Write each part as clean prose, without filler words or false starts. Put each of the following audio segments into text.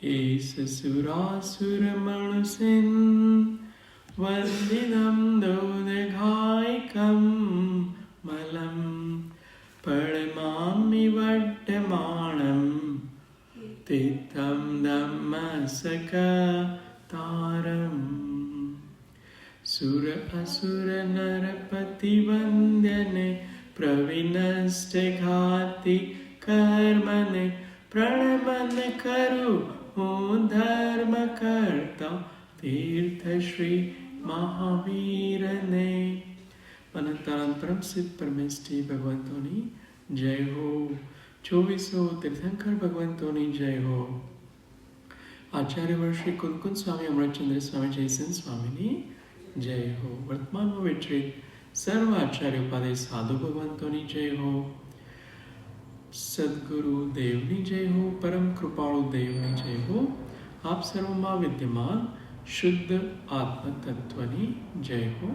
एष सुरासुरमणुषिन् वन्दिनं दौदघायकं मलं परमामि वर्तमानं तीर्थं धम्मसकतारम् सुर असुर नरपतिवन्द्यने प्रविनष्टघाति कर्मने प्रणमन करु હું ધર્મ કરતા તીર્થ શ્રી મહાવીરને અનંતાનંદ પરમ સિદ્ધ પરમેષ્ઠી ભગવંતોની જય હો. 2400 તીર્થંકર ભગવંતોની જય હો. આચાર્ય શ્રી કુલકુંદ સ્વામી અમૃતચંદ્ર સ્વામી જયસન સ્વામીની જય હો. વર્તમાનમાં વિચરિત સર્વ આચાર્ય ઉપાધ્યાય સાધુ ભગવંતોની જય હો. સદગુરુ દેવની જય હો. પરમ કૃપાળુ દેવની જય હો. આપ સર્વમાં વિદ્યમાન શુદ્ધ આત્મ તત્વની જય હો.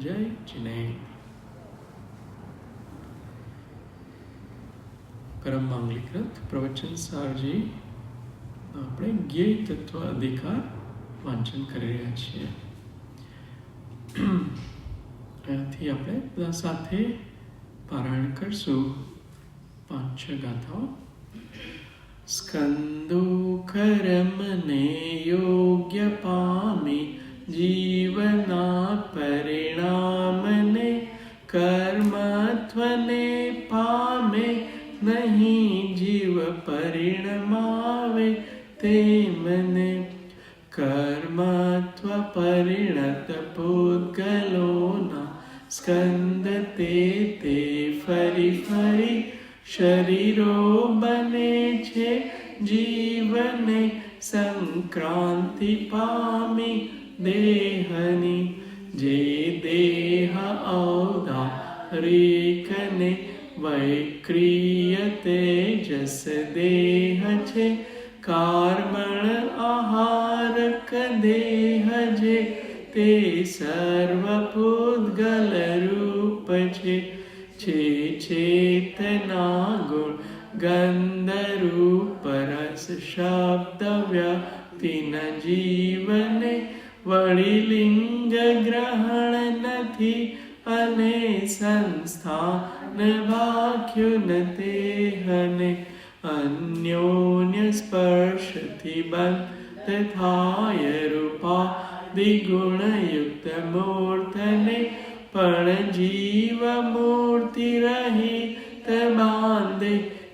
જય જિનેન્દ્ર. પરમ માંગલિકૃત પ્રવચન સારજી આપણે જ્ઞેય તત્વ અધિકાર વાંચન કરી રહ્યા છીએ. અહીંયાથી આપણે બધા સાથે પારાયણ કરશું 5-6 ગાથાઓ. સ્કંદો કર્મને યોગ્ય પામી જીવના પરિણામને કર્મત્વને પામે નહીં જીવ પરિણમાવે તે મને કર્મત્વ પરિણત પૂતગલોના સ્કંદ તે ફરી ફરી શરીરો બને છે જીવને સંક્રાંતિ પામી દેહની જે દેહ ઔદારિકને વૈક્રિય તેજસ દેહ છે કર્મણ આહારક દેહ જે તે સર્વ પૂતગલ રૂપ છે ચેતના ગુણ ગંધરૂપ રસ શબ્દ વ્યક્તિન જીવને વળી લિંગ ગ્રહણ નથી અને સંસ્થાન વાક્યુન તેહને અન્યોન્ય સ્પર્શથી બંધ થાય રૂપાદિ ગુણયુક્ત મૂર્તને પણ જીવ મૂર્તિ રહિત બાંધે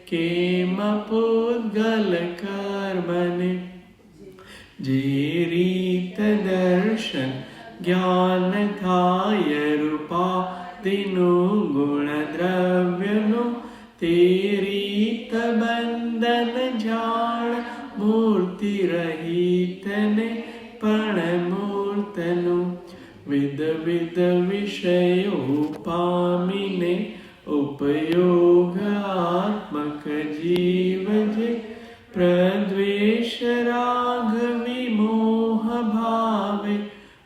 કેમ પૂતગલ કર્મને જે રીત દર્શન જ્ઞાન થાય રૂપાદિનું ગુણ દ્રવ્યનું તે રીત બંધન જાણ મૂર્તિ રહિતને પણ મૂર્તનું વિધ વિષયો પામીને ઉપયોગાત્મક જીવ જે પ્રદ્વેષ રાગ વિમોહ ભાવે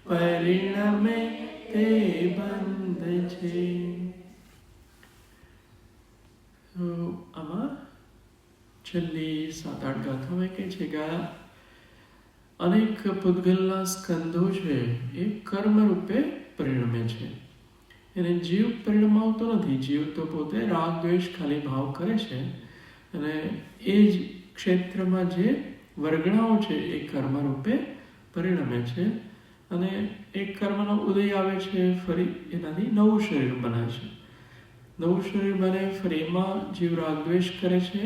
પરિણમે તે બંધ છે. આમાં છેલ્લી 7-8 ગાથામાં કહે છે કે અનેક પૂતગલના સ્કંદો છે એ કર્મ રૂપે પરિણમે છે. એને જીવ પરિણમાવતો નથી. જીવ તો પોતે રાગ દ્વેષ ખાલી ભાવ કરે છે અને એ જ ક્ષેત્રમાં જે વર્ગણાઓ છે એ કર્મ રૂપે પરિણમે છે અને એક કર્મનો ઉદય આવે છે, ફરી એનાથી નવું શરીર બને છે. નવું શરીર બને, ફરી એમાં જીવ રાગ દ્વેષ કરે છે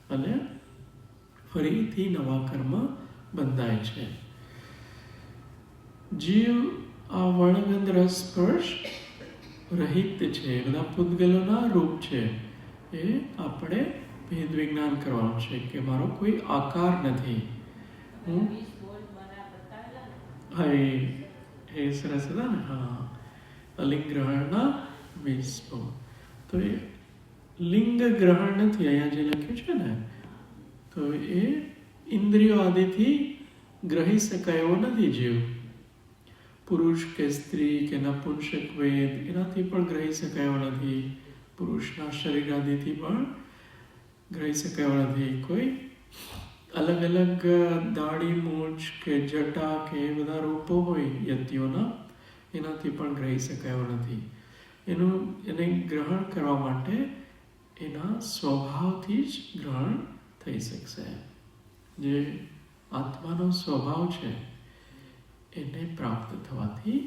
અને ફરીથી નવા કર્મ બંધાય છે. જીવ આ વર્ણગંધ રસ સ્પર્શ રહિત છે. બધા પૂતગલોના રૂપ છે. એ આપણે ભેદ વિજ્ઞાન કરવાનું છે કે મારો કોઈ આકાર નથી. હા, એ સરસ હતા ને. હા, અલિંગ ગ્રહણના 20. તો એ લિંગ ગ્રહણ નથી અહીંયા જે લખ્યું છે ને, તો એ ઇન્દ્રિયો આદિથી ગ્રહી શકાય એવો નથી જીવ. પુરુષ કે સ્ત્રી કે નપુંસક વેદ એનાથી પણ ગ્રહી શકાય એવો નથી. પુરુષના શરીર આદિથી પણ ગ્રહી શકાય એવો નથી. કોઈ અલગ અલગ દાઢી મૂછ કે જટા કે એ બધા રૂપો હોય યતિઓના, એનાથી પણ ગ્રહી શકાયો નથી. એને ગ્રહણ કરવા માટે એના સ્વભાવથી જ ગ્રહણ થઈ શકશે. જે આત્માનો સ્વભાવ છે એને પ્રાપ્ત થવાથી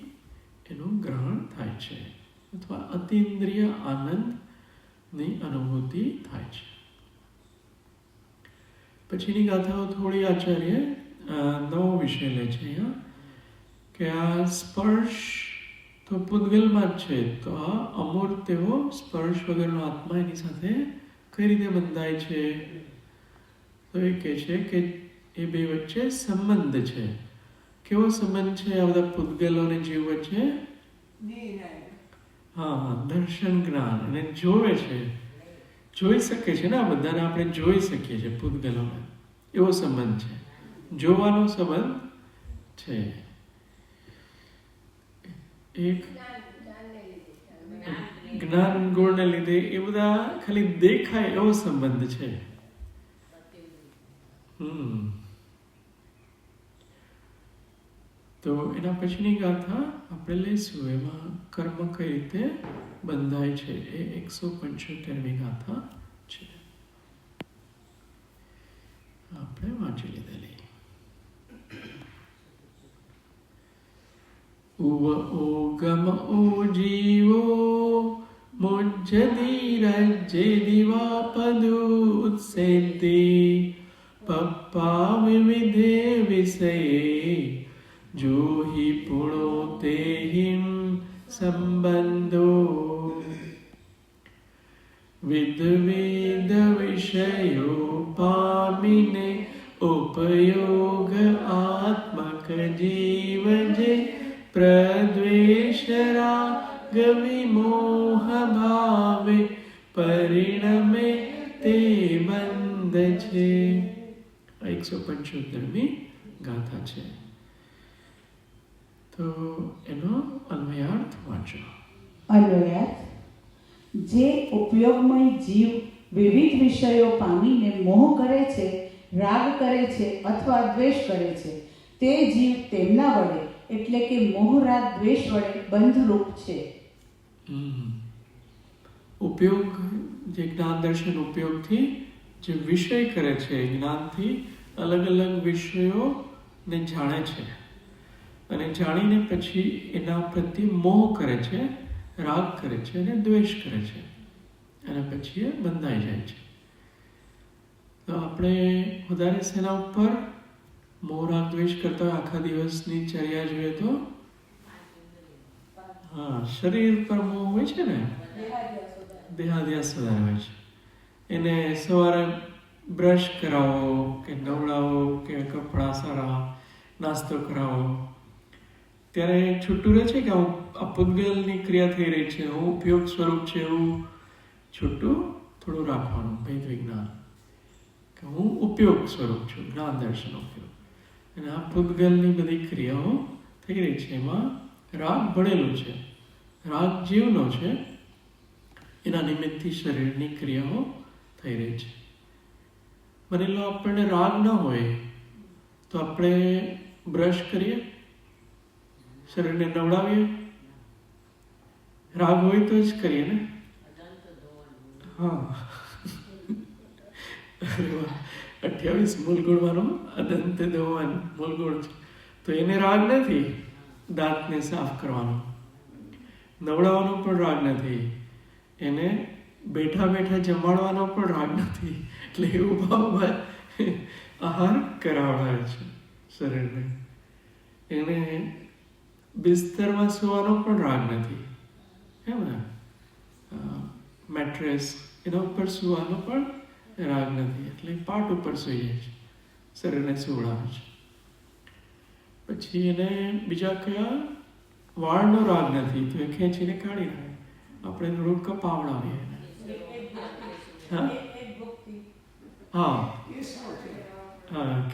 એનું ગ્રહણ થાય છે, અથવા અતિન્દ્રિય આનંદની અનુભૂતિ થાય છે. પછીની ગાથાઓ થોડી આચાર્ય નવો વિષય લે છે અહીંયા, કે આ સ્પર્શ તો પૂતગલમાં જ છે, તો આ અમૂર્ત એવો સ્પર્શ વગરનો આત્મા એની સાથે કઈ રીતે બંધાય છે? તો એ કહે છે કે એ બે વચ્ચે સંબંધ છે. કેવો સંબંધ છે આ બધા પૂતગલો અને જીવ વચ્ચે? હા, દર્શન જ્ઞાન. અને જોવે છે, જોઈ શકે છે ને, આ બધાને આપણે જોઈ શકીએ છીએ પૂતગલોને, એવો સંબંધ છે, જોવાનો સંબંધ છે. એક જ્ઞાન ગુણને લીધે એ બધા ખાલી દેખાય એવો સંબંધ છે. તો એના પછીની ગાથા આપણે લઈશું. એમાં કર્મ કઈ રીતે બંધાય છે એ 175મી ગાથા છે. આપણે વાંચી લીધેલી. ઉવ ઓગમ ઓ જીવો મુજ્જદીરજ્જે દિવા પદુત્સેતિ પપ્પા વિવિધે વિષયે જોહિ પુણો તેહિમ સંબંધો વિદ્વિધ વિષયો પામીને ઉપયોગ આત્મક જીવ જે પ્રદ્વેષરાગ વિમોહ ભાવે પરિણમે તે બંધ છે. 175મી ગાથા છે. તો એનો અન્વયાર્થ વાંચો. અન્વયાર્થ: જે ઉપયોગમય જીવ વિવિધ વિષયો પામીને મોહ કરે છે, રાગ કરે છે અથવા દ્વેષ કરે છે, તે જીવ તેમના વડે એટલે કે મોહ રાગ દ્વેષ વડે બંધરૂપ છે. ઉપયોગ, જે જ્ઞાન દર્શન ઉપયોગથી જે વિષય કરે છે, જ્ઞાનથી અલગ અલગ વિષયોને જાણે છે અને જાણીને પછી એના પ્રત્યે મોહ કરે છે, રાગ કરે છે અને દ્વેષ કરે છે, અને પછી એ બંધાઈ જાય છે. તો આપણે વધારે સેના ઉપર મોહ રાગ દ્વેષ કરતા હોય આખા દિવસની ચર્યા જોઈએ તો શરીર પર મોહ હોય છે ને, દેહાદ્યાસ વધારે હોય છે. એને સવારે બ્રશ કરાવો કે નવડાવો કે કપડાં સારા, નાસ્તો કરાવો, ત્યારે છૂટું રહે છે કે આ પૂતગલની ક્રિયા થઈ રહી છે, હું ઉપયોગ સ્વરૂપ છે એવું છૂટું થોડું રાખવાનું. ભેદ વિજ્ઞાન કે હું ઉપયોગ સ્વરૂપ છું, જ્ઞાન દર્શન ઉપયોગ, અને આ પૂતગલની બધી ક્રિયાઓ થઈ રહી છે, એમાં રાગ ભળેલું છે, રાગ જીવનો છે, એના નિમિત્તથી શરીરની ક્રિયાઓ થઈ રહી છે. માની લો આપણને રાગ ન હોય તો આપણે બ્રશ કરીએ, શરીરને નવડાવીએ, રાગ હોય તો જ કરીએ ને. હા, 28 મૂલગુણમાંનો અદંત ધોવન મૂલગુણ છે. તો એને રાગ નથી દાંતને સાફ કરવાનો, નવડાવવાનો પણ રાગ નથી, એને બેઠા બેઠા જમાડવાનો પણ રાગ નથી. એટલે એવું ભાવમાં આહાર કરાવડાવે છે શરીરને. એને બિસ્તરમાં સુવાનો પણ રાગ નથી, એમ ને, મેટ્રેસ એના ઉપર સુવાનો પણ રાગ નથી, એટલે પાટ ઉપર સૂઈ જાય છે, શરીરને સુવડાવે છે. પછી એને બીજા કયા વાળનો રાગ નથી, તો એ ખેંચીને કાઢી નાખે, આપણે થોડું કપાવડાવીએ.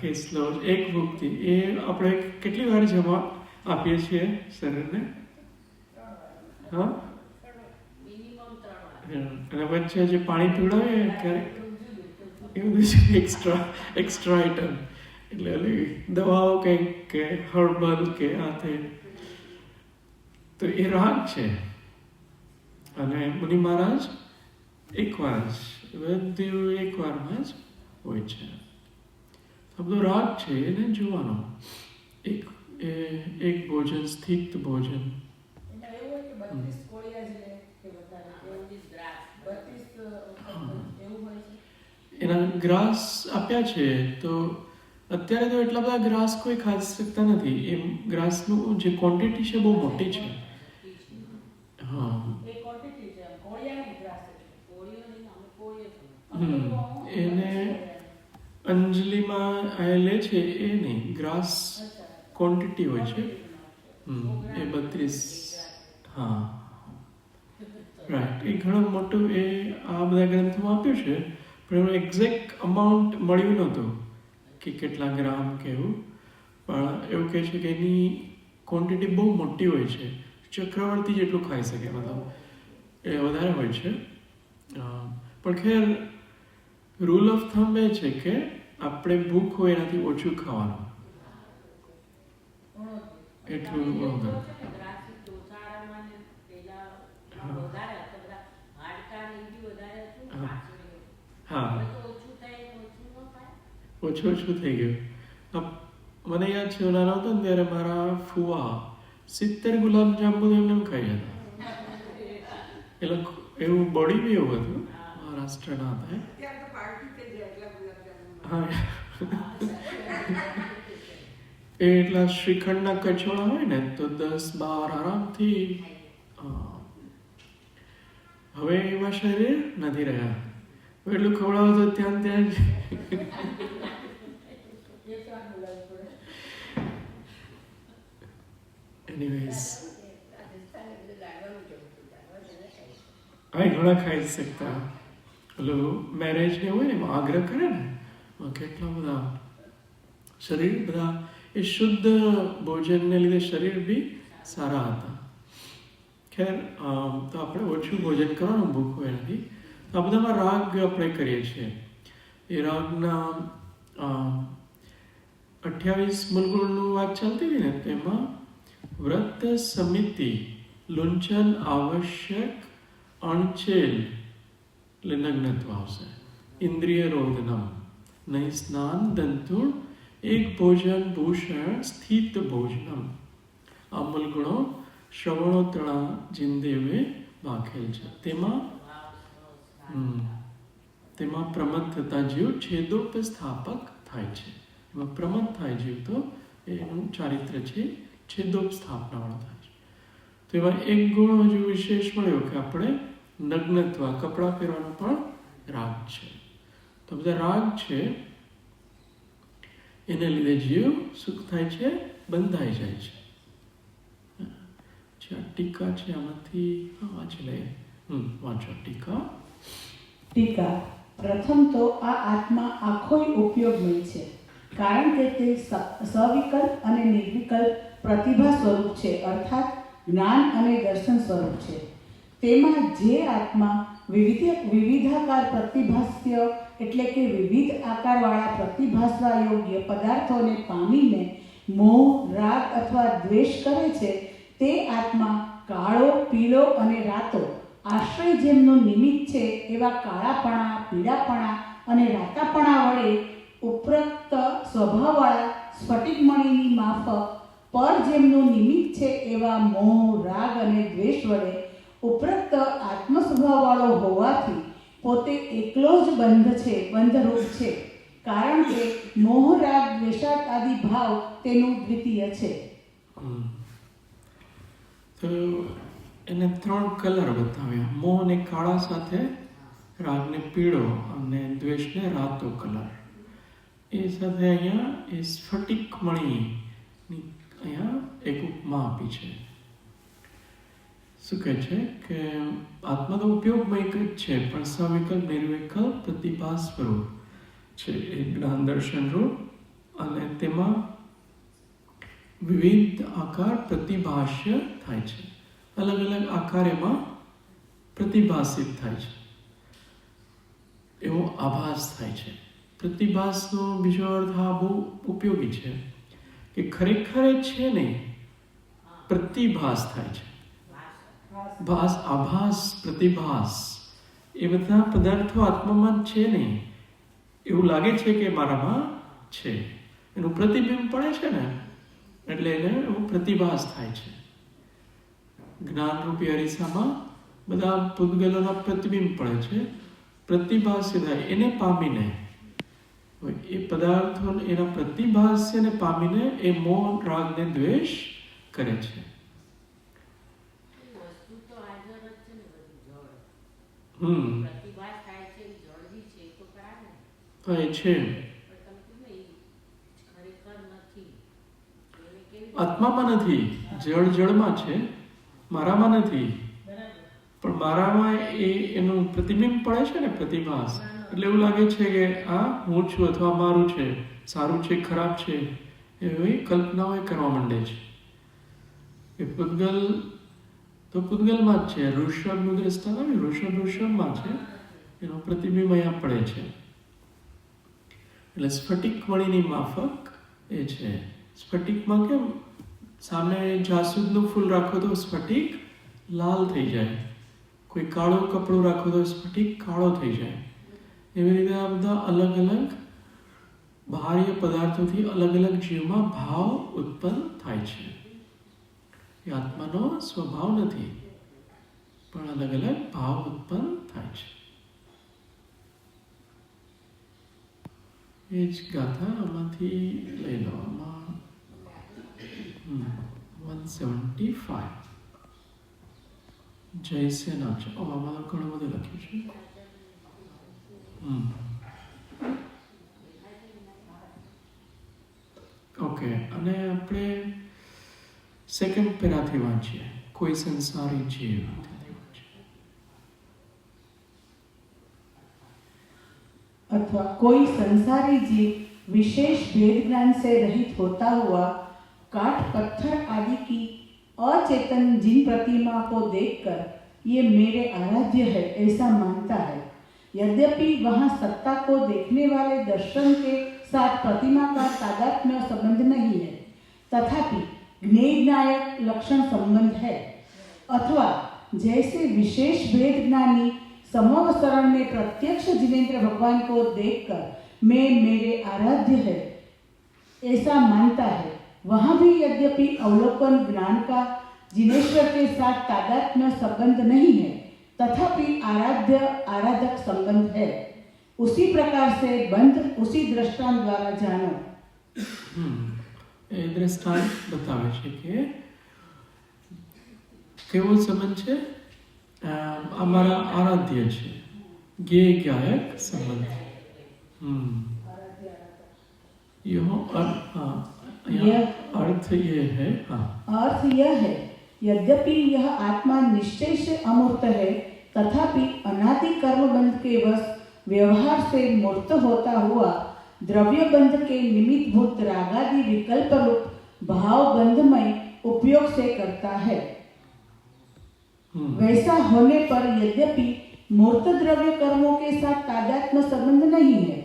કેસલો એક ભૂખથી એ આપણે કેટલી વાર જમા આપીએ છીએ શરીરને? અને વચ્ચે જે પાણી પીવડાવીએ ક્યારેક એ બધું એક્સ્ટ્રા આઈટમ, એટલે ઓલી દવાઓ કંઈક કે હર્બલ કે આ તે, તો એ રાગ છે. અને મુનિ મહારાજ એકવાર જ, બધું એકવારમાં જ હોય છે. આ બધો રાગ છે, એને જોવાનો. એક ભોજન, સ્થિત ભોજન. એના ગ્રાસ આપ્યા છે, તો અત્યારે તો એટલા બધા ગ્રાસ કોઈ ખાઈ શકતા નથી. એમ ગ્રાસનું જે ક્વોન્ટિટી છે બહુ મોટી છે. હા, એને અંજલિમાં લે છે એ નહીં, ગ્રાસ ક્વોન્ટિટી હોય છે. એ 32. હા, રાઈટ. એ ઘણું મોટું એ આ બધા ગ્રંથોમાં આપ્યું છે, પણ એનું એક્ઝેક્ટ અમાઉન્ટ મળ્યું નહોતું કે કેટલા ગ્રામ કે એવું. પણ એવું કહે છે કે એની ક્વોન્ટિટી બહુ મોટી હોય છે, ચક્રવર્તી જેટલું ખાઈ શકે, મતલબ એ વધારે હોય છે. પણ ખેર રૂલ ઓફ થમ્બ એ છે કે આપણે ભૂખ હોય એનાથી ઓછું ખાવાનું, એટલું બરોબર. હા, ઓછું થઈ ગયું. મને યાદ છે, હું નાનો હતો ને ત્યારે મારા ફુવા 70 ગુલાબજાંબુ એમને ખાઈ જતા. એટલે એવું બોડી બી એવું હતું, મહારાષ્ટ્રના હતા. હા, એ એટલા શ્રીખંડના કચોળા હોય ને તો 10-12 આરામથી. હવે એવા શરીર નથી રહ્યા. એટલું ખવડાવો તો ત્યાં જ. એનીવેઝ, ઘણા ખાઈ શકતા. ઓલું મેરેજ ને હોય ને એમાં આગ્રહ કરે ને, કેટલા બધા શરીર, બધા એ શુદ્ધ ભોજનને લીધે શરીર બી સારા હતા. ખેર, તો આપણે ઓછું ભોજન કરવાનું, ભૂખ હોય નથી. તો આ બધામાં રાગ આપણે કરીએ છીએ. એ રાગના 28 મૂલગુણનું વાત ચાલતી હતી ને, તેમાં વ્રત સમિતિ, લુંચન આવશ્યક, અણચેલ નગ્નત્વ આવશે. ઇન્દ્રિય રોધનમ, નહીં સ્નાન, દંતુણ, એક ભોજન, ભૂષણ, સ્થિત ભોજનમ. આ મૂલગુણો શ્રવણોત્તણા જીનદેવે વાંખેલ છે. તેમાં પ્રમદ થતા જીવ છેદોપસ્થાપક થાય છે. એમાં પ્રમદ થાય જીવ તો એનું ચારિત્ર છે છેદોપસ્થાપનાવાળો થાય છે. તો એમાં એક ગુણ હજુ વિશેષ મળ્યો કે આપણે નગ્નત્વ, કપડાં પહેરવાનો પણ રાગ છે. તો બધા રાગ છે, એને લીધે જીવ સુખ થાય છે, બંધાઈ જાય છે. ટીકા છે, આમાંથી વાંચી લઈએ. વાંચો ટીકા. પ્રથમ તો આ આત્મા આખોય ઉપયોગમય છે, કારણ કે તે સવિકલ્પ અને નિર્વિકલ્પ પ્રતિભા સ્વરૂપ છે, અર્થાત જ્ઞાન અને દર્શન સ્વરૂપ છે. તેમાં જે આત્મા વિવિધાકાર પ્રતિભાસ્ય એટલે કે વિવિધ આકારવાળા પ્રતિભાસવા યોગ્ય પદાર્થોને પામીને મોહ, રાગ અથવા દ્વેષ કરે છે, તે આત્મા કાળો, પીળો અને રાતો આશ્રય જેમનો નિમિત્ત છે એવા કાળાપણા, પીળાપણા અને રાતાપણા વડે ઉપરોક્ત સ્વભાવવાળા સ્ફટિકમણીની માફક પર જેમનો નિમિત્ત છે એવા મોહ, રાગ અને દ્વેષ વડે ઉપરોક્ત આત્મ સ્વભાવવાળો હોવાથી પોતે એકલો જ બંધરૂપ છે, કારણ કે મોહ, રાગ, દ્વેષાદ આદિ ભાવ તેનું દ્વિતીય છે. તો એને 3 કલર બતાવ્યા. મોહને કાળા સાથે, રાગને પીળો અને દ્વેષને રાતો કલર. એ સાથે અહીંયા એ સ્ફટિક મણીની અહીંયા એક ઉપમા આપી છે. શું કહે છે કે આત્માનો ઉપયોગમાં એક જ છે, પણ સવિકલ્પ, નિર્વિકલ્પ, પ્રતિભા સ્વરૂપ છે. એ જ્ઞાન દર્શન રૂપ, અને તેમાં વિવિધ આકાર પ્રતિભાષ્ય થાય છે. અલગ અલગ આકાર એમાં પ્રતિભાસિત થાય છે. એવો આભાસ થાય છે. પ્રતિભાસનો બીજો અર્થ આ બહુ ઉપયોગી છે કે ખરેખર એ છે નહીં, પ્રતિભાસ થાય છે. ભાસ, આભાસ, પ્રતિભાસ એ બધા પદાર્થો આત્મામાં છે નહીં, એવું લાગે છે કે મારામાં છે, એનું પ્રતિબિંબ પડે છે ને એટલે એને એવું પ્રતિભાસ થાય છે. જ્ઞાનરૂપી અરીસામાં બધા પૂતગલોના પ્રતિબિંબ પડે છે, પ્રતિભાસ થાય. એને પામીને એ પદાર્થો એના પ્રતિભાસ્યને પામીને એ મોહ, રાગ ને દ્વેષ કરે છે. હા, એ છે. આત્મામાં નથી, જળ જળમાં છે, મારામાં નથી. પણ મારામાં એનું પ્રતિબિંબ પડે છે ને, પ્રતિભાસ. એટલે એવું લાગે છે કે આ હું છું અથવા મારું છે, સારું છે, ખરાબ છે, એવી કલ્પનાઓ કરવા માંડે છે. એ પૂતગલ તો પૂતગલમાં જ છે. ઋષભનું દ્રષ્ટાંત આવે, ઋષભમાં છે, એનો પ્રતિબિંબ અહીંયા પડે છે. એટલે સ્ફટિક મણીની માફક એ છે. સ્ફટિકમાં કેમ સામે જાસૂદનું ફૂલ રાખો તો સ્ફટિક લાલ થઈ જાય, કોઈ કાળું કપડું રાખો તો સ્ફટિક કાળો થઈ જાય. એવી રીતે આ બધા અલગ અલગ બાહ્ય પદાર્થોથી અલગ અલગ જીવમાં ભાવ ઉત્પન્ન થાય છે. એ આત્માનો સ્વભાવ નથી, પણ અલગ અલગ ભાવ ઉત્પન્ન થાય છે. એ જ ગાથા આમાંથી લઈ લો. આમાં 175 જય સેના છે. આમાં ઘણું બધું લખ્યું છે. ઓકે, અને આપણે સેકન્ડ પેરાથી વાંચીએ. કોઈ સંસારી જીવ अथवा कोई संसारी जीव विशेष भेद ज्ञान से रहित होता हुआ काठ पत्थर आदि की अचेतन जिन प्रतिमा को देखकर ये मेरे आराध्य है ऐसा मानता है. यद्यपि वहाँ सत्ता को देखने वाले दर्शन के साथ प्रतिमा का तादात्म्य संबंध नहीं है, तथापि ज्ञेयनायक लक्षण संबंध है. अथवा जैसे विशेष भेद ज्ञानी समवसरण में प्रत्यक्ष जिनेन्द्र भगवान को देखकर मैं मेरे आराध्य है ऐसा मानता है, वहाँ भी यद्यपि अवलोकन ज्ञान का जिनेश्वर के साथ तादात्म्य संबंध नहीं है, तथापि आराध्य आराधक संबंध है. उसी प्रकार से बंध उसी दृष्टांत द्वारा जानो. એ દ્રષ્ટાંત બતાવે છે કે કેવો સંબંધ છે. અમારા આરાધ્ય છે, જ્ઞેયનાયક સંબંધ. अर्थ ये है. अर्थ यह है, यद्यपि यह आत्मा निश्चय से अमूर्त है, तथापि अनादि कर्म बंध के वश व्यवहार से मूर्त होता हुआ द्रव्य बंध के निमित्त भूत रागादि विकल्प रूप भाव बंधमय उपयोग से करता है. वैसा होने पर यद्यपि मूर्त द्रव्य कर्मों के साथ तादात्म्य संबंध नहीं है,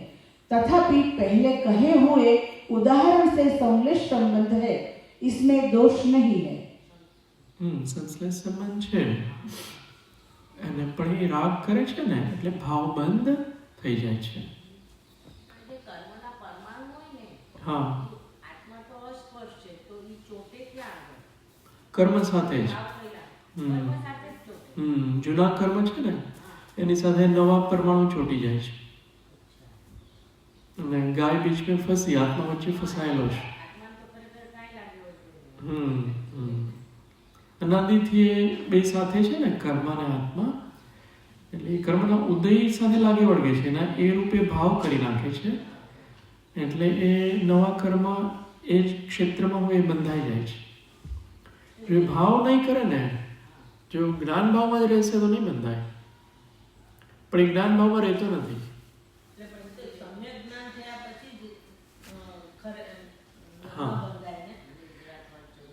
तथापि पहले कहे हुए उदाहरण से संश्लेष संबंध है. इसमें दोष नहीं है. સંશ્લેષ સંબંધ છે. અને પણ એ રાગ કરે છે ને એટલે ભાવબંધ થઈ જાય છે. હા, કર્મ સાથે જ. જૂના કર્મ છે ને એની સાથે નવા પરમાણુ ચોટી જાય છે. અને ગાય બીચ में ફસી, આત્મા વચ્ચે ફસાયેલો છે. અનાદિથી એ બે સાથે છે ને, કર્મ અને આત્મા. એટલે એ કર્મના ઉદય સાથે લાગે વળગે છે, એના એ રૂપે ભાવ કરી નાખે છે. એટલે એ નવા કર્મ એ જ ક્ષેત્રમાં હોય એ બંધાઈ જાય છે. જો એ ભાવ નહીં કરે ને, જો જ્ઞાન ભાવમાં જ રહેશે તો નહીં બંધાય. પણ એ જ્ઞાન ભાવમાં રહેતો નથી. હા,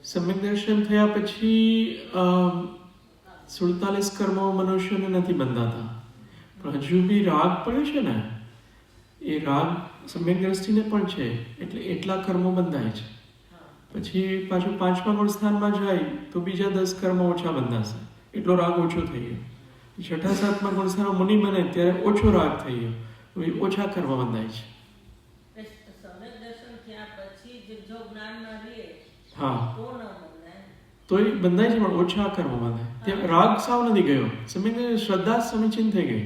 સમ્યક દર્શન થયા પછી 47 કર્મો મનુષ્યને નથી બંધાતા, પણ હજુ બી રાગ પડે છે ને, એ રાગ સમ્યક દ્રષ્ટિને પણ છે, એટલે એટલા કર્મો બંધાય છે. પછી પાછું 5મા ગુણ સ્થાનમાં જાય તો બીજા 10 કર્મો ઓછા બંધાશે, એટલો રાગ ઓછો થઈ ગયો. 6ઠા 7મા ગુણ સ્થાનમાં મુનિ બને ત્યારે ઓછો રાગ થઈ ગયો, હવે ઓછા કર્મ બંધાય છે. હા, તો એ બંધાય છે પણ ઓછા કર્મ બંધાય. ત્યાં રાગ સાવ નથી ગયો, સમ્યક શ્રદ્ધા સમીચીન થઈ ગઈ,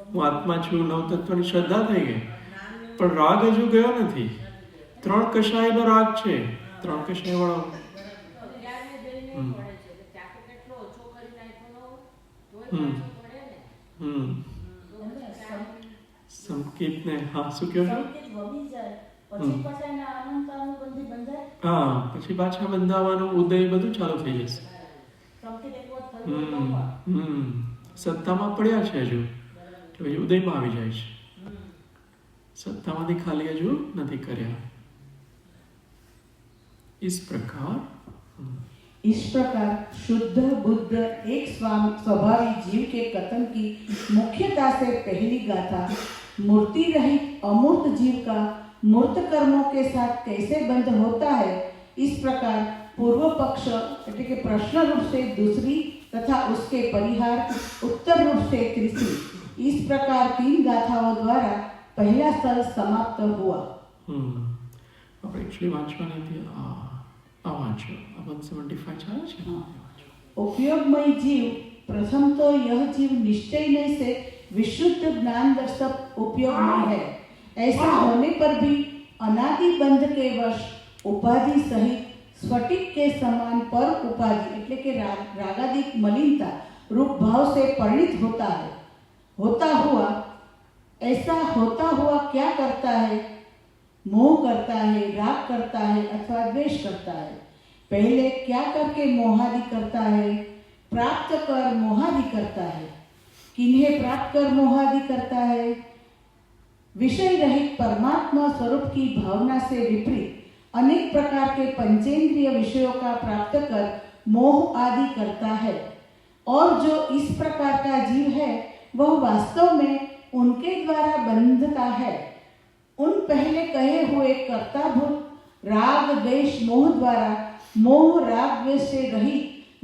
હું આત્મા છું, નવતત્વની શ્રદ્ધા થઈ ગઈ, પણ રાગ હજુ ગયો નથી. 3 કષાયનો રાગ છે, 3 કષાય વાળો. સંકેત ને, હા શું કહો છો? હા, પછી પાછા બંધાવાનું ઉદય બધું ચાલુ થઈ જશે. સત્તામાં પડ્યા છે હજુ, પછી ઉદયમાં આવી જાય છે. सत्तावादी खाली हजू नहीं कर्या। इस प्रकार शुद्ध बुद्ध एक स्वभावी जीव के कथन की मुख्यता से पहली गाथा मूर्ति रहित अमूर्त जीव का मूर्त कर्मों के साथ कैसे बंध होता है, इस प्रकार पूर्व पक्ष के प्रश्न रूप से दूसरी तथा उसके परिहार उत्तर रूप से तीसरी, इस प्रकार 3 गाथाओं द्वारा पहला स्थल समाप्त हुआ। अब एक्चुअली वांचवानी थी आ वांचो अब 175 चाहे छे। उपयोगमय जीव प्रथम तो यह जीव निश्चय से विशुद्ध ज्ञान दर्शक उपयोगमय है। ऐसा होने पर भी अनादि बंध के वश उपाधि सहित स्फटिक के समान पर उपाधि એટલે કે रागादिक मलिनता रूप भाव से परिणित होता है। ऐसा होता हुआ क्या करता है? मोह करता है, राग करता है अथवा द्वेष करता है। पहले क्या करके मोहादि करता है? प्राप्त कर मोहादि करता है। किन्हें प्राप्त कर मोहादि करता है? विषय रहित परमात्मा स्वरूप की भावना से विपरीत अनेक प्रकार के पंचेंद्रिय विषयों का प्राप्त कर मोह आदि करता है। और जो इस प्रकार का जीव है वह वास्तव में उनके द्वारा बंधता है। उन पहले कहे हुए कर्ताभूत राग द्वेष मोह द्वारा मोह राग द्वेष से रहित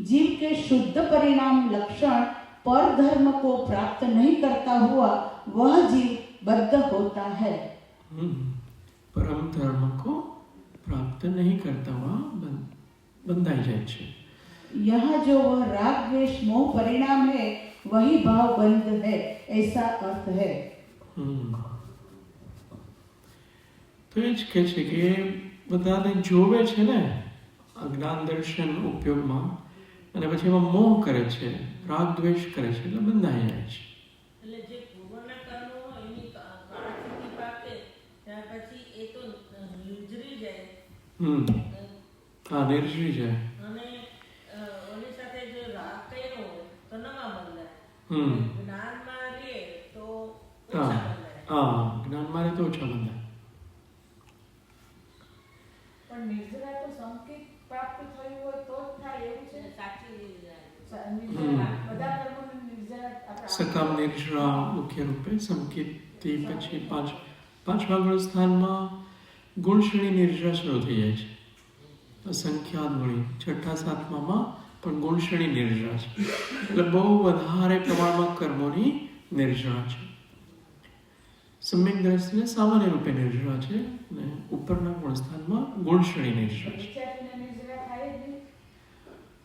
जीव के शुद्ध परिणाम लक्षण पर धर्म को प्राप्त नहीं करता हुआ वह जीव बद्ध होता है। परम धर्म को प्राप्त नहीं करता हुआ बंधाई जाए छे। यहाँ जो वह राग द्वेष मोह परिणाम है वही भाव बंध है, ऐसा अर्थ है। तो ये कहे छे कि बधाने जोवे छे ने अज्ञान दर्शन उपयोग में અને પછી એમાં મોહ કરે છે, રાગ દ્વેષ કરે છે, એટલે બંધાઈ જાય છે। એટલે જે પૂર્વના કર્મો હોય એની કાળસ્થિતિ પાકે ત્યાર પછી એ તો નિર્જરી જાય। હા, નિર્જરી જાય અને ઓની સાથે જો રાગ કર્યો હોય તો નવા બંધાય। જ્ઞાનમાં રહે તો ઓછા બંધાય। હા, જ્ઞાનમાં રહે તો ઓછા બંધાય। પણ નિર્જરા તો સંકેત પ્રાપ્ત થયું હોય તો જ થાય એવું છે। સાચી બધા કર્મોની નિર્જરા સકામ નિર્જરા મુખ્ય રૂપે સંકેતથી પછી પાંચમા ગુણ સ્થાનમાં ગુણશ્રેણી નિર્જરા શરૂ થઈ જાય છે। અસંખ્યાત ગુણી 6ઠા 7મામાં પણ ગુણશ્રેણી નિર્જરા છે, એટલે બહુ વધારે પ્રમાણમાં કર્મોની નિર્જરા છે। સમ્યક દ્રષ્ટિને સામાન્ય રૂપે નિર્જરા છે અને ઉપરના ગુણસ્થાનમાં ગુણશ્રેણી નિર્જરા છે।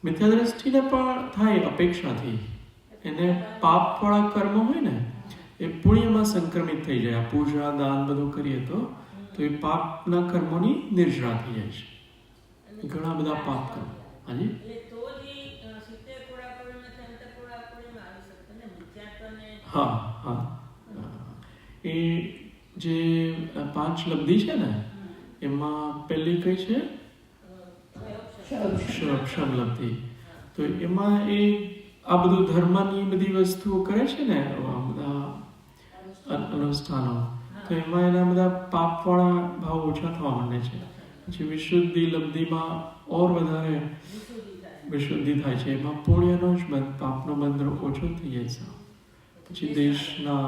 મિથ્યા દ્રષ્ટિને પણ થાય અપેક્ષાથી, એને પાપવાળા કર્મ હોય ને એ પુણ્યમાં સંક્રમિત થઈ જાય। આ પૂજા દાન બધું કરીએ તો એ પાપના કર્મોની નિર્જરા થઈ જાય છે। ઘણા બધા પાપ કર્મ હાજી તો જ 70 કોડા કોડીમાંથી અંતર કોડા કોડીમાં આવી શકતો ને વિચારને। હા હા, એ જે 5 લબ્ધિ છે ને એમાં પહેલી કઈ છે? ક્ષમ લબ્ધિ। તો એમાં એ આ બધું ધર્મની બધી વસ્તુઓ કરે છે ને, આ બધા અનુષ્ઠાનો, તો એમાં એના બધા પાપવાળા ભાવ ઓછા થવા માંડે છે। પછી વિશુદ્ધિ લબ્ધિમાં ઓર વધારે વિશુદ્ધિ થાય છે, એમાં પુણ્યનો જ બંધ, પાપનો બંધ ઓછો થઈ જાય છે। પછી દેશના,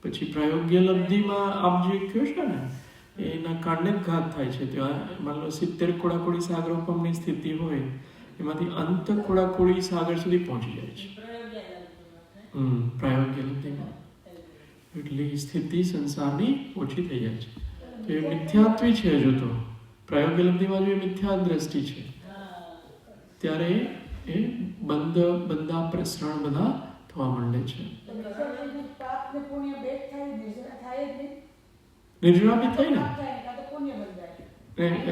પછી પ્રાયોગ્ય લબ્ધિમાં આપ જે કહ્યું છે ને એના કારણે જ ઘાત થાય છે. ત્યાં માની લો 70 કોડાકોડી સાગરોપમની સ્થિતિ હોય એમાંથી અંત કોડાકોડી સાગર સુધી પહોંચી જાય છે. પ્રાયોગ્ય લબ્ધિમાં એટલી સ્થિતિ સંસારની ઓછી થઈ જાય છે. તો એ મિથ્યાત્વી છે. હજુ તો પ્રાયોગ્ય લબ્ધિમાં જો એ મિથ્યા દ્રષ્ટિ છે ત્યારે એ બંધા પ્રસરણ બધા થવા માંડે છે. નિર્જરા બી થઈ ને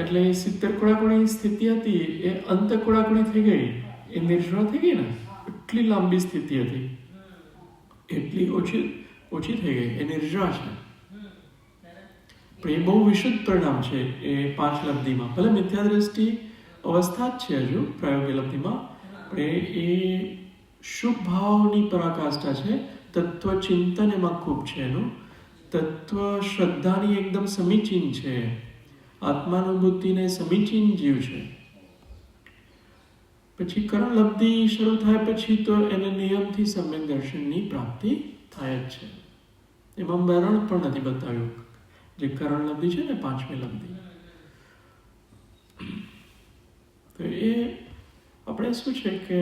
એટલે 70 કોડાકોડી સ્થિતિ હતી એ અંત કોડાકોડી થઈ ગઈ, એ નિર્જરા થઈ ગઈ ને. એટલી લાંબી સ્થિતિ હતી એટલી ઓછી થઈ ગઈ, એ નિર્જરા છે. પણ એ બહુ વિશુદ્ધ પરિણામ છે એ 5 લબ્ધિમાં. ભલે મિથ્યા દ્રષ્ટિ અવસ્થા જ છે હજુ પ્રાયોગ્ય લબ્ધિમાં, પણ એ શુભ ભાવની પરાકાષ્ઠા છે. તત્વ ચિંતન એમાં ખૂબ છે એનું. તત્વ શ્રદ્ધાની એકદમ સમીચીન છે, આત્માનુભૂતિને સમીચીન જીવ છે. પછી કરણ લબ્ધિ શરૂ થાય પછી તો એને નિયમથી સમ્યક દર્શનની પ્રાપ્તિ થાય જ છે. એમાં મરણ પણ નથી બતાવ્યું. જે કરણ લબ્ધિ છે ને 5મી લબ્ધિ, તો એ આપણે શું છે કે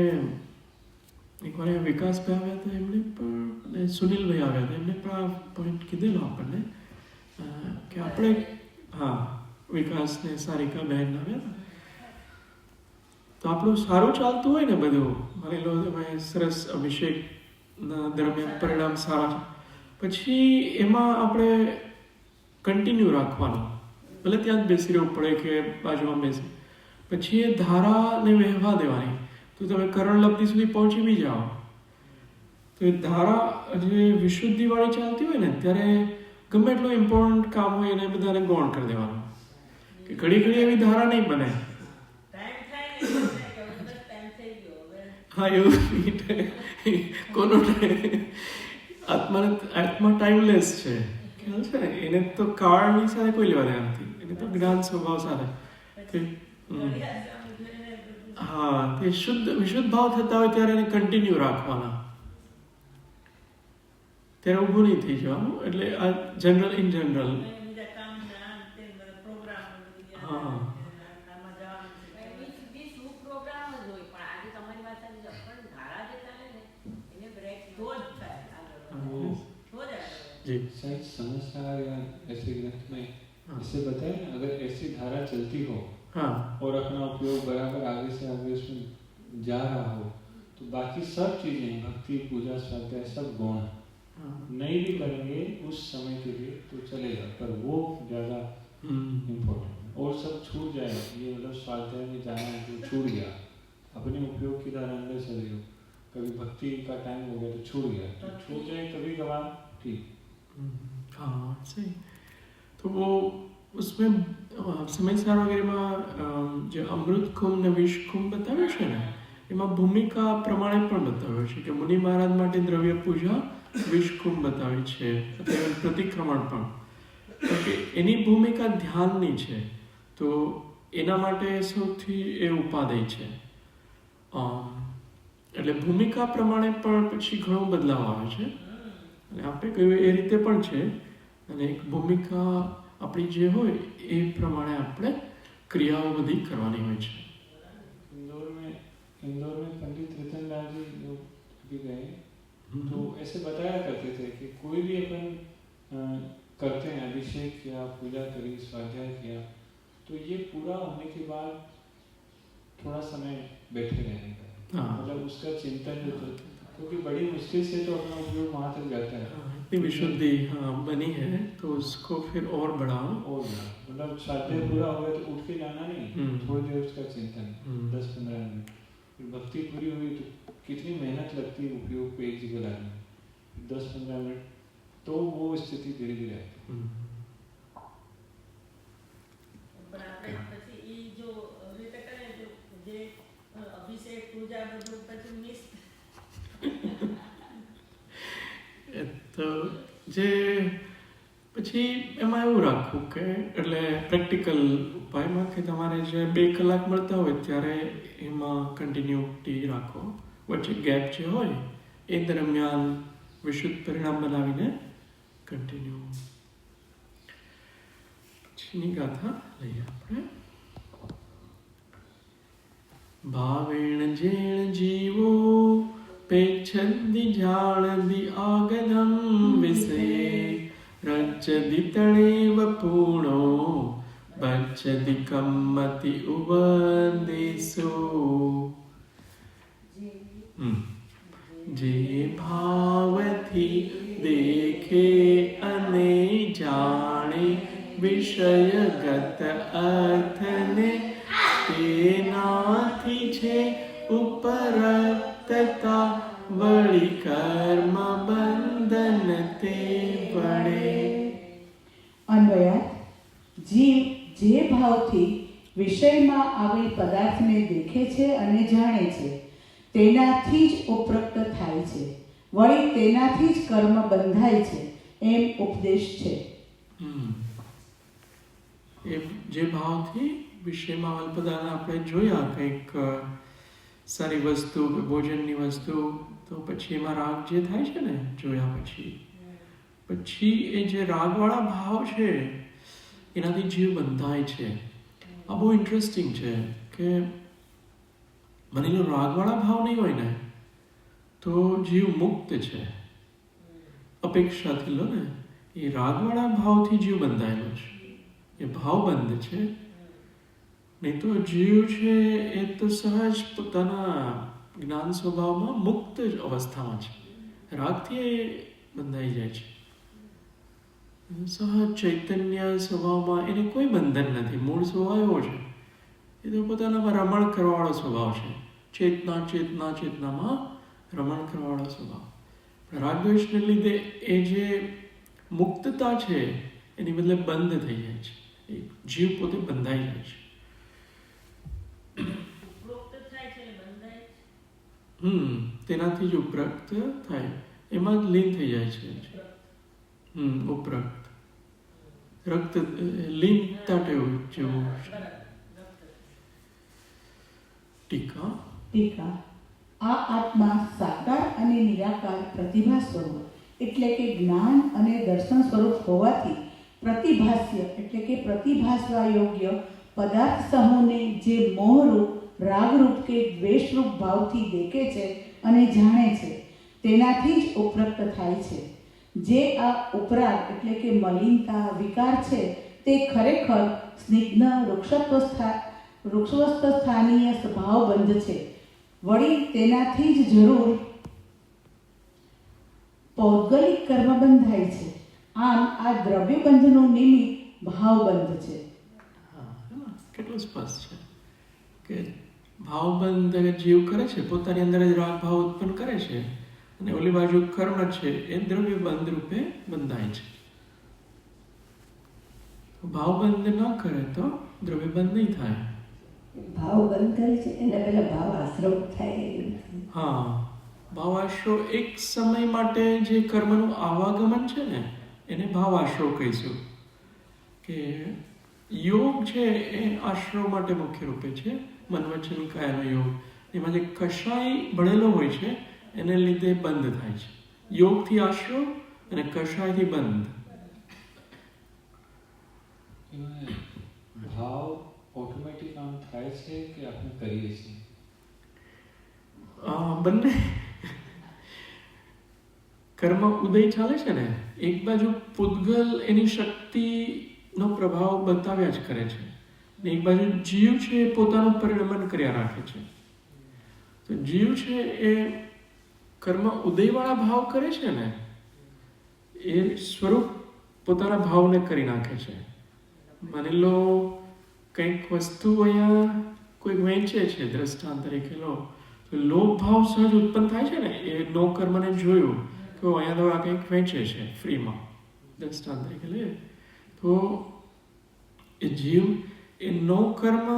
એકવાર વિકાસભાઈ આવ્યા હતા, એમને પણ સુનિલભાઈ આવ્યા હતા, એમને પણ આ પોઈન્ટ કીધેલો આપણને કે આપણે વિકાસને સારિકા બહેન આવ્યા હતા તો આપણું સારું ચાલતું હોય ને બધું, માની લો તમે સરસ અભિષેકના દરમિયાન પરિણામ સારા, પછી એમાં આપણે કન્ટિન્યુ રાખવાનું, ભલે ત્યાં જ બેસી રહેવું પડે કે બાજુમાં બેસી, પછી એ ધારાને વહેવા દેવાની. તો તમે કરણ લબ્ધિ સુધી પહોંચી બી જાઓ તો એ ધારા જે વિશુદ્ધિવાળી ચાલતી હોય ને ત્યારે ગમે એટલું ઇમ્પોર્ટન્ટ કામ હોય એને બધાને ગૌણ કરી દેવાનું કે ઘડી એવી ધારા નહીં બને. હા એવું કોનો આત્મા ટાઈમલેસ છે, ખ્યાલ છે ને. એને તો કાળની સાથે કોઈ લેવા દેવા નથી, એને તો જ્ઞાન સ્વભાવ સાથે. હા, તે વિશુદ્ધ ભાવ થતા હોય ત્યારે એને કન્ટિન્યુ રાખવાના, ત્યારે ઊભું નહીં થઈ જવાનું. એટલે આ જનરલ ઇન જનરલ शायद समझदार या ऐसे ग्रंथ में इसे बताया ना, अगर ऐसी धारा चलती हो और अपना उपयोग बराबर आगे से आगे उसमें जा रहा हो तो बाकी सब चीजें भक्ति पूजा स्वाध्याय सब गौण नहीं भी करेंगे उस समय के लिए तो चलेगा, पर वो ज्यादा इम्पोर्टेंट है. और सब छूट जाए, ये मतलब स्वाध्याय में जाना है जो छूट गया, अपने उपयोग की धारा अंदर चले हो, कभी भक्ति का टाइम हो गया तो छूट गया, तो छूट जाए कभी कभार ठीक. हाँ सही. तो वो उसमें સમયસાર વગેરેમાં જે અમૃત કુંભ ને વિષ કુંભ બતાવ્યું છે ને એમાં ભૂમિકા પ્રમાણે પણ બતાવ્યું છે કે મુનિ મહારાજ માટે દ્રવ્ય પૂજા વિષ કુંભ બતાવી છે, પ્રતિક્રમણ પણ. કે એની ભૂમિકા ધ્યાનની છે તો એના માટે સૌથી એ ઉપાદેય છે. એટલે ભૂમિકા પ્રમાણે પણ પછી ઘણો બદલાવ આવે છે અને આપણે કહ્યું એ રીતે પણ છે. અને એક ભૂમિકા આપણી જે હોય એ પ્રમાણે આપણે ક્રિયાઓ બધી કરવાની હોય છે. इंदौर में पंडित रतनलाल जी जो भी गए तो ऐसे बताया करते थे कि कोई भी अपन करते हैं अभिषेक किया, पूजा करी, स्वाध्याय किया, तो ये पूरा होने के बाद थोड़ा समय बैठे रहने का, मतलब उसका चिंतन जो क्योंकि बड़ी मुश्किल से तो अपना उपयोग वहाँ तक जाता है. इतनी विशुद्धि बनी है तो उसको फिर और बढ़ाओ. मतलब स्वाध्याय पूरा हो गया तो उठ के जाना नहीं, थोड़ी देर उसका चिंतन 10-15 मिनट. फिर भक्ति पूरी हुई तो कितनी मेहनत लगती है उपयोग को एक जगह लाने में, 10-15 मिनट तो वो स्थिति धीरे धीरे आती है. અભિષેક પૂજા બધું પછી મિસ તો જે પછી એમાં એવું રાખવું કે એટલે પ્રેક્ટિકલ ઉપાયમાં કે તમારે જે 2 કલાક મળતા હોય ત્યારે એમાં કન્ટિન્યુટી રાખો, વચ્ચે ગેપ જે હોય એ દરમિયાન વિશુદ્ધ પરિણામ બનાવીને કન્ટિન્યુ. પછીની ગાથા લઈએ આપણે. ભાવેણ જેણ જીવો પેચ્છદ્દિ જાણદિ આગદં વિષે રજ્જદિ તણેવ પૂર્ણો બચ્છદિ કમ્મતિ ઉબદેશો. જે ભાવથી દેખે અને જાણે વિષયગત અર્થને તેનાથી છે ઉપરક્તતા વળી કર્મ બંધન તે વડે. અન્વયાર્થ. જીવ જે ભાવથી વિષયમાં આવેલ પદાર્થને દેખે છે અને જાણે છે તેનાથી જ ઉપરક્ત થાય છે, વળી તેનાથી જ કર્મ બંધાય છે, એમ ઉપદેશ છે. એ જે ભાવથી વિષયમાં આવેલ પદાર્થ આપણે જોયા, કંઈક સારી વસ્તુ, ભોજનની વસ્તુ, તો પછી એમાં રાગ જે થાય છે ને, જોયા પછી એ જે રાગવાળા ભાવ છે એનાથી જીવ બંધાય છે. આ બહુ ઇન્ટરેસ્ટિંગ છે કે માની લો રાગવાળા ભાવ નહીં હોય ને તો જીવ મુક્ત છે. અપેક્ષાથી લો ને, એ રાગવાળા ભાવથી જીવ બંધાયેલો છે, એ ભાવબંધ છે. નહીં તો જીવ છે એ તો સહજ પોતાના જ્ઞાન સ્વભાવમાં મુક્ત અવસ્થામાં છે, રાગથી એ બંધાઈ જાય છે. સહજ ચૈતન્ય સ્વભાવમાં એને કોઈ બંધન નથી, મૂળ સ્વભાવ એવો છે. એ તો પોતાનામાં રમણ કરવાવાળો સ્વભાવ છે, ચેતનામાં રમણ કરવાવાળો સ્વભાવ. રાગદ્વેષને લીધે એ જે મુક્તતા છે એની બદલે બંધ થઈ જાય છે, એ જીવ પોતે બંધાઈ જાય છે. તેનાથી જ ઉપરક્ત થાય, એમાં જ લીન થઈ જાય છે. ઉપરક્ત રક્ત લીન તાટેવું જેવું. ટીકા. આ આત્મા સાકાર અને નિરાકાર પ્રતિભા સ્વરૂપ એટલે કે જ્ઞાન અને દર્શન સ્વરૂપ હોવાથી પ્રતિભાસ્ય એટલે કે પ્રતિભાસવા યોગ્ય પદાર્થ સમૂહને જે મોહરૂપ, રાગરૂપ કે દ્વેષરૂપ ભાવથી દેખે છે અને જાણે છે તેનાથી જ ઉપરક્ત થાય છે. જે આ ઉપરાગ એટલે કે મલિનતા, વિકાર છે તે ખરેખર સ્નિગ્ધ વૃક્ષવસ્થ સ્થાનીય ભાવબંધ છે, વળી તેનાથી જ જરૂર પૌદ્ગલિક કર્મ બંધાય છે. આમ આ દ્રવ્યબંધનું નિમિત્ત ભાવબંધ છે. કેટલું સ્પષ્ટ છે કે ભાવબંધ જીવ કરે છે, પોતાની અંદર જ રાગ ભાવ ઉત્પન્ન કરે છે, અને ઓલી બાજુ કર્મ છે એ દ્રવ્યબંધ રૂપે બંધાય છે. ભાવબંધ ન કરે તો દ્રવ્યબંધ નહીં થાય. ભાવ બંધ કરે છે એને પહેલા ભાવ આશ્રવ થાય. હા, ભાવાશ્રવ એક સમય માટે જે કર્મનું આવાગમન છે ને એને ભાવાશ્રવ કહીશું. કે યોગ છે એ આશ્રવ માટે મુખ્ય રૂપે છે, મન વચન કાયાનો યોગ. એમાં જે કષાય ભળેલો હોય છે એને લીધે બંધ થાય છે. યોગથી આશ્રવ અને કષાયથી બંધ. ભાવ ઓટોમેટિક આમ થાય છે કે આપણે કરીએ છીએ? બંને. કર્મ ઉદય ચાલે છે ને, એક બાજુ પૂતગલ એની શક્તિનો પ્રભાવ બતાવ્યા જ કરે છે, ને એક બાજુ જીવ છે એ પોતાનું પરિણમન કર્યા રાખે છે. તો જીવ છે એ કર્મ ઉદયવાળા ભાવ કરે છે ને, એ સ્વરૂપ પોતાના ભાવને કરી નાખે છે. માની લો કંઈક વસ્તુ અહીંયા કોઈક વહેંચે છે, દ્રષ્ટાંત તરીકે લો, તો લોભ ભાવ સહજ ઉત્પન્ન થાય છે ને. એ નો કર્મને જોયું કે અહીંયા તો આ કંઈક વહેંચે છે ફ્રીમાં, દ્રષ્ટાંત તરીકે લે, તો એ જીવ એ નો કર્મ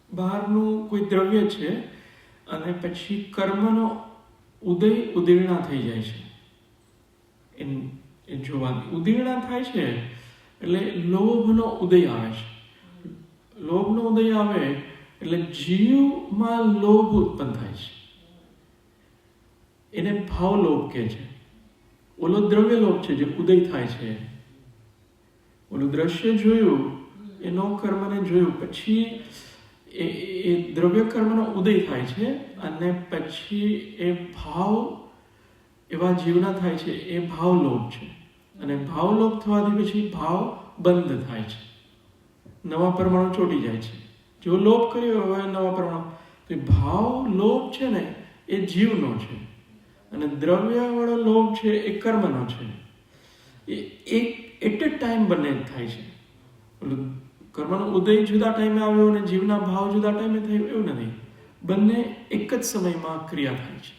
બહારનું કોઈ દ્રવ્ય છે અને પછી કર્મનો ઉદીર્ણા થઈ જાય છે. એ જોવાની ઉદીર્ણા થાય છે એટલે લોભનો ઉદય આવે છે. લોભનો ઉદય આવે એટલે જીવમાં લોભ ઉત્પન્ન થાય છે. એને ભાવલોભ કહે છે. ઓલો દ્રવ્યલોભ છે જે ઉદય થાય છે. ઓલું દ્રશ્ય જોયું, એનો કર્મને જોયું, પછી એ દ્રવ્ય કર્મનો ઉદય થાય છે અને પછી એ ભાવ એવા જીવના થાય છે, એ ભાવલોભ છે. અને ભાવલોભ થવાથી પછી ભાવ બંધ થાય છે, નવા પરમાણુ ચોટી જાય છે. જો લોભ કર્યો હવે નવા પરમાણુ, તો ભાવ લોભ છે ને એ જીવનો છે અને દ્રવ્ય વાળો લોભ છે એ કર્મનો છે. એ એક એટ એ ટાઈમ બંને થાય છે. કર્મનો ઉદય જુદા ટાઈમે આવ્યો અને જીવના ભાવ જુદા ટાઈમે થયો એવું નથી. બંને એક જ સમયમાં ક્રિયા થાય છે.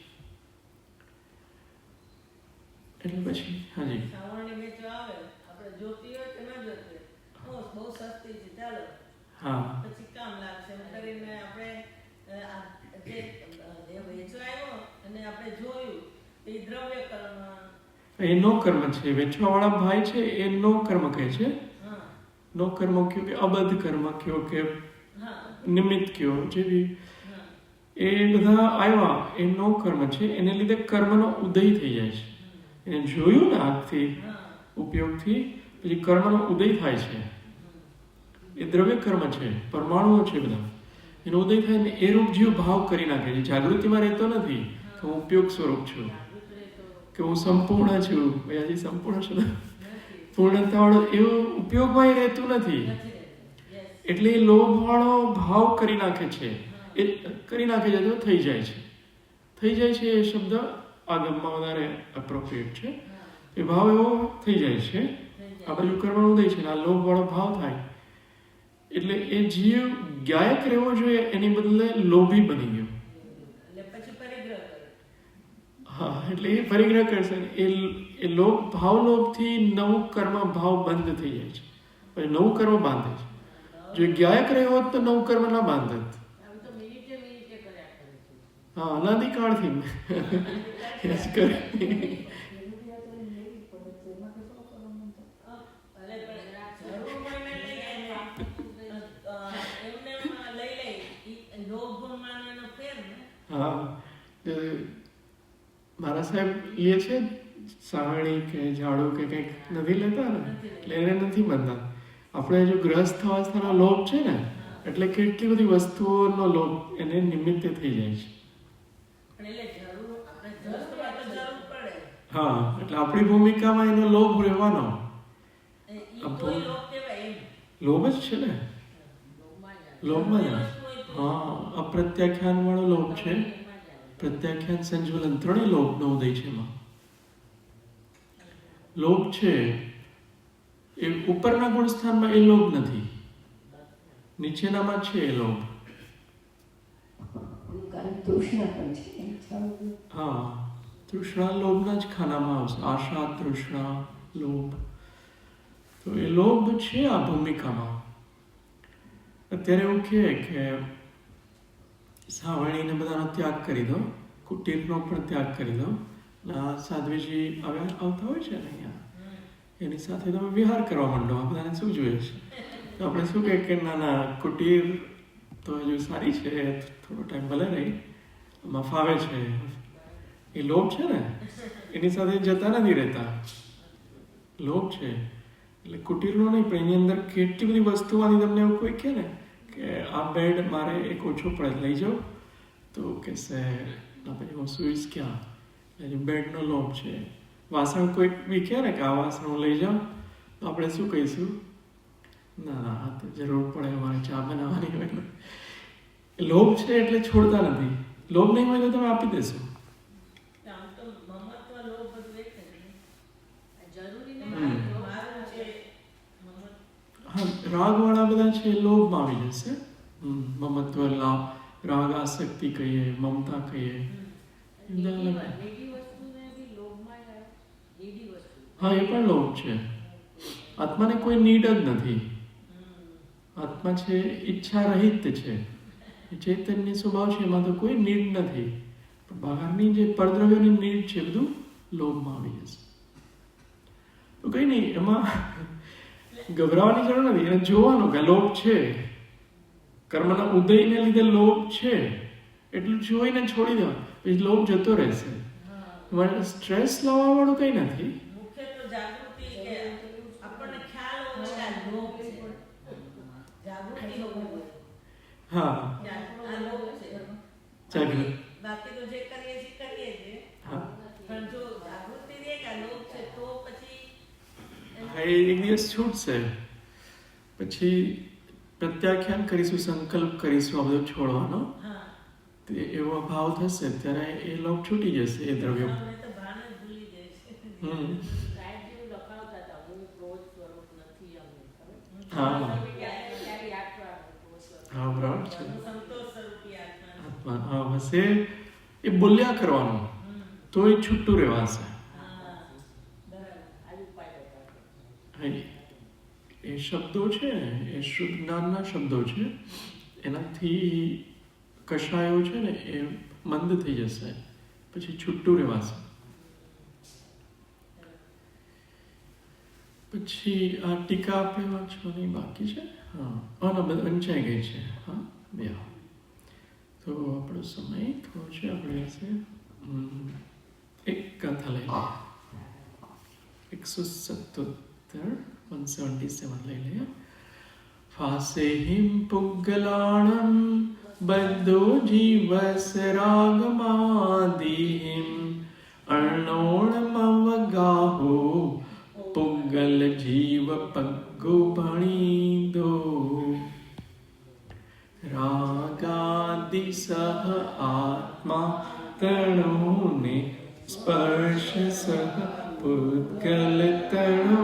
એટલે પછી હાજી સાવરણી વેચવા આવે, આપણે જોતી હોય કે ના જોતી હોય, બહુ સસ્તી છે, ચાલો હા પછી કામ લાગશે એમ કરીને આપણે જે વેચવા આવ્યો અને આપણે જોયું એ દ્રવ્ય કર્મ, એનો કર્મ છે. વેચવા વાળા ભાઈ છે એ નો કર્મ કહે છે. નો કર્મ કયો કે અબદ્ધ કર્મ કયો કે નિમિત્ત કયો, જેવી એ બધા આવ્યા એ નો કર્મ છે. એને લીધે કર્મનો ઉદય થઈ જાય છે. એને જોયું ને આંખથી, ઉપયોગથી, પછી કર્મનો ઉદય થાય છે. એ દ્રવ્ય કર્મ છે, પરમાણુઓ છે બધા, એનો ઉદય થાય ને એ રૂપ જીવ ભાવ કરી નાખે છે. જાગૃતિમાં રહેતો નથી કે હું ઉપયોગ સ્વરૂપ છું, કે હું સંપૂર્ણ છું. હજી સંપૂર્ણ છું, પૂર્ણતા વાળો એવો ઉપયોગમાં એ રહેતું નથી. એટલે એ લોભ વાળો ભાવ કરી નાખે છે. એ કરી નાખે છે તો થઈ જાય છે. થઈ જાય છે એ શબ્દ આગમમાં વધારે એપ્રોપ્રિએટ છે. એ ભાવ એવો થઈ જાય છે. આ બાજુ કર્મનો ઉદય છે ને આ લોભ વાળો ભાવ થાય એટલે એ જીવ ગાયક રહેવો જોઈએ, એની બદલે લોભી બની ગયો. હા, એટલે એ પરિગ્રહ કરશે. એ લોભ ભાવલોભથી નવું કર્મ ભાવ બંધ થઈ જાય છે, પછી નવું કર્મ બાંધે છે. જો ગાયક રહ્યો હોત તો નવું કર્મ ના બાંધત. હા, અનાદિકાળથી હા, મારા સાહેબ લે છે સાવરણી કે ઝાડુ કે કંઈક નથી લેતા ને, એટલે એને નથી બનતા. આપણે જો ગ્રસ્ત અવસ્થાનો લોભ છે ને, એટલે કેટલી બધી વસ્તુઓનો લોભ એને નિમિત્તે થઈ જાય છે. હા, એટલે આપણી ભૂમિકામાં એનો લોભ રહેવાનો. લોભ જ છે ને, લોભમાં જ. હા, અપ્રત્યાખ્યાન વાળો લોભ છે. પ્રત્યાખ્યાન, સંજ્વલન ત્રણેય લોભનો ઉદય છે. એમાં લોભ છે એ ઉપરના ગુણસ્થાનમાં એ લોભ નથી, નીચેનામાં છે એ લોભ. હા, તૃષ્ણા લોભના જ ખાનામાં આવશે. આશા, તૃષ્ણા, લોભ. તો એ લોભ છે આ ભૂમિકામાં. અત્યારે એવું કહે કે સાવરણીને બધાનો ત્યાગ કરી દો, કુટીરનો પણ ત્યાગ કરી દો. સાધ્વીજી આવતા હોય છે ને અહીંયા, એની સાથે તમે વિહાર કરવા માંડો. આ બધાને શું જોઈએ છે? તો આપણે શું કહે કે ના ના, કુટીર તો હજુ સારી છે, થોડો ટાઈમ ભલે રહી, આમાં ફાવે છે. એ લોભ છે ને, એની સાથે જતા નથી રહેતા. લોભ છે એટલે કુટીરનો નહીં, પણ એની અંદર કેટલી બધી વસ્તુમાંથી તમને એવું કોઈ કહે ને કે આ બેડ મારે એક ઓછો પડે, લઈ જાઓ, તો કહેશે ના પછી હું સુઈશ ક્યાં? એટલે બેડનો લોભ છે. વાસણ કોઈ બી કહે ને કે આ વાસણ હું લઈ જાઉં, તો આપણે શું કહીશું? ના ના, આ તો જરૂર પડે, અમારે ચા બનાવવાની હોય. લોભ છે એટલે છોડતા નથી. લોભ નહીં હોય તો તમે આપી દેશો. હા, રાગ વાળા બધા છે લોભમાં આવી જશે. મમત્વ, રાગ, આસક્તિ કહીએ, મમતા કહીએ. હા, એ પણ લોભ છે. આત્માને કોઈ નીડ જ નથી. આત્મા છે ઈચ્છા રહિત છે. ચૈતન્ય સ્વભાવ છે, એમાં તો કોઈ નીડ નથી. પણ બહારની જે પરદ્રવ્યોની નીડ છે બધું લોભમાં આવી જશે. તો કઈ નહીં, એમાં ગભરાવાની જરૂર નથી. એને જોવાનું કે લોભ છે, કર્મના ઉદયને લીધે લોભ છે, એટલું જોઈને છોડી દેવાનું, પછી લોભ જતો રહેશે. મને સ્ટ્રેસ લાવવા વાળું કંઈ નથી. મુખ્ય તો જાગૃતિ કે આપણને ખ્યાલ હોવો કે આ લોભ છે. જાગૃતિ હોવી જોઈએ. હા, આ લોભ છે. જાગૃતિ. બાકી તો જે કરીએ છીએ હા, પણ જો જાગૃતિ રહે કે આ લોભ છે તો પછી હા, એ એક દિવસ છૂટશે, પછી પ્રત્યાખ્યાન કરીશું, સંકલ્પ કરીશું આ બધું છોડવાનો. હા તે એવો ભાવ થશે ત્યારે એ લોભ છૂટી જશે, એ દ્રવ્ય. આપણે તો ભાન જ ભૂલી જાય છે. સાહેબ જેવું લખાવતા હતા, હું ક્રોધ સ્વરૂપ નથી અમને. હા. ત્યારે યાદ કરવાનું ક્રોધ સ્વરૂપ. હા, બરાબર છે. સંતોષ સ્વરૂપી આત્મા. આત્મા, હા, બસ એ બોલ્યા કરવાનું તો એ છૂટું રહેવાશે. હા બરાબર. આ ઉપાય હતા. હા, એ શબ્દો છે ને એ શુદ્ધ જ્ઞાનના શબ્દો છે, એનાથી કષાયો છે ને એ મંદ થઈ જશે, પછી છૂટું રહેવાશે. પછી આ ટીકા આપણે વાંચવાની બાકી છે. હા, બધા વંચાઈ ગઈ છે. હા, બે. તો આપણો સમય થોડો છે, આપણે હશે એક ગાથા લઈ લઈએ. 177 લઈ લઈએ. ફાસેહિમ પુગ્ગલાણમ બંધો જીવસ રાગમાદિહિમ અર્ણોણમવગાહો પુગ્ગલ જીવ પગ્ગો ભણીદો રાગાદિ સહ આત્મા તણોને સ્પર્શ સહ પુદ્ગલ તણો